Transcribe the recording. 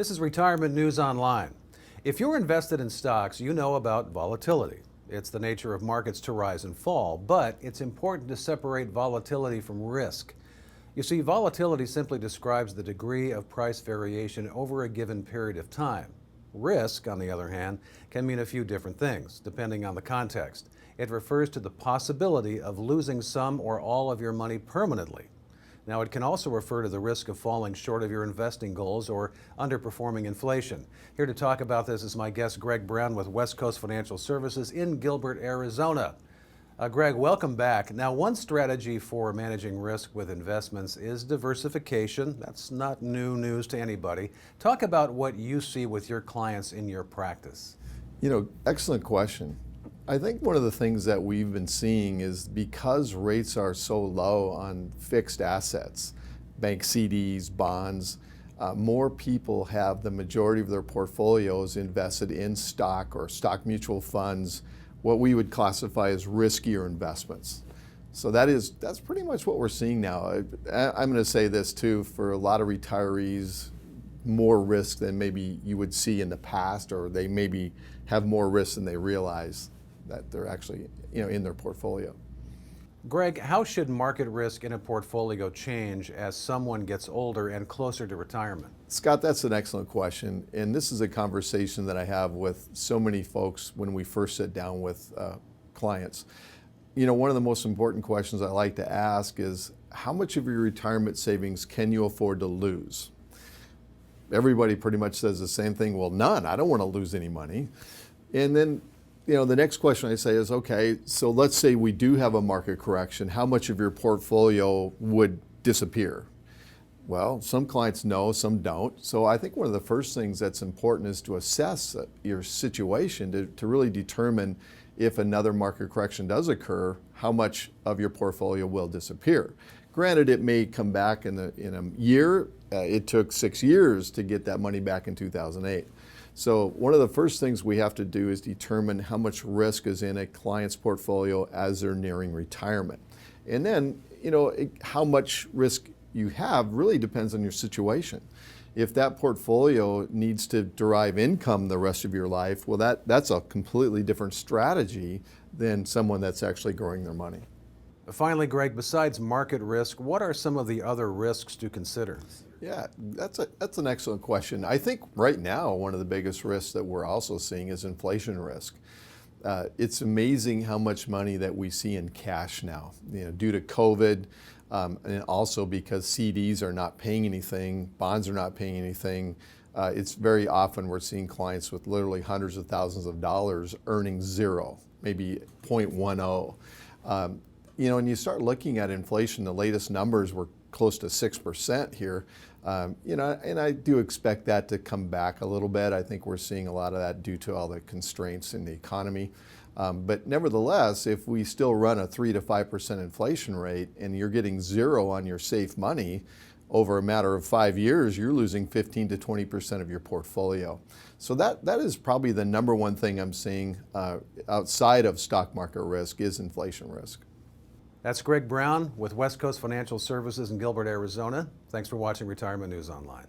This is Retirement News Online. If you're invested in stocks, you know about volatility. It's the nature of markets to rise and fall, but it's important to separate volatility from risk. You see, volatility simply describes the degree of price variation over a given period of time. Risk, on the other hand, can mean a few different things, depending on the context. It refers to the possibility of losing some or all of your money permanently. Now, it can also refer to the risk of falling short of your investing goals or underperforming inflation. Here to talk about this is my guest, Greg Brown with West Coast Financial Services in Gilbert, Arizona. Greg, welcome back. Now, one strategy for managing risk with investments is diversification. That's not new news to anybody. Talk about what you see with your clients in your practice. Excellent question. I think one of the things that we've been seeing is because rates are so low on fixed assets, bank CDs, bonds, more people have the majority of their portfolios invested in stock or stock mutual funds, what we would classify as riskier investments. So that's pretty much what we're seeing now. I'm going to say this too, for a lot of retirees, more risk than maybe you would see in the past, or they maybe have more risk than they realize that they're actually in their portfolio. Greg, how should market risk in a portfolio change as someone gets older and closer to retirement? Scott, that's an excellent question. And this is a conversation that I have with so many folks when we first sit down with clients. One of the most important questions I like to ask is, how much of your retirement savings can you afford to lose? Everybody pretty much says the same thing. Well, none. I don't want to lose any money. And then the next question I say is, okay, so let's say we do have a market correction. How much of your portfolio would disappear? Well, some clients know, some don't. So I think one of the first things that's important is to assess your situation to really determine if another market correction does occur, how much of your portfolio will disappear. Granted, it may come back in a year. It took 6 years to get that money back in 2008. So one of the first things we have to do is determine how much risk is in a client's portfolio as they're nearing retirement. And then, how much risk you have really depends on your situation. If that portfolio needs to derive income the rest of your life, well, that's a completely different strategy than someone that's actually growing their money. Finally, Greg, besides market risk, what are some of the other risks to consider? Yeah, that's an excellent question. I think right now one of the biggest risks that we're also seeing is inflation risk. It's amazing how much money that we see in cash now, due to COVID, and also because CDs are not paying anything, bonds are not paying anything. It's very often we're seeing clients with literally hundreds of thousands of dollars earning zero, maybe 0.10. And you start looking at inflation, the latest numbers were close to 6% here. And I do expect that to come back a little bit. I think we're seeing a lot of that due to all the constraints in the economy. But nevertheless, if we still run a 3 to 5% inflation rate and you're getting zero on your safe money, over a matter of 5 years, you're losing 15 to 20% of your portfolio. So that is probably the number one thing I'm seeing outside of stock market risk is inflation risk. That's Greg Brown with West Coast Financial Services in Gilbert, Arizona. Thanks for watching Retirement News Online.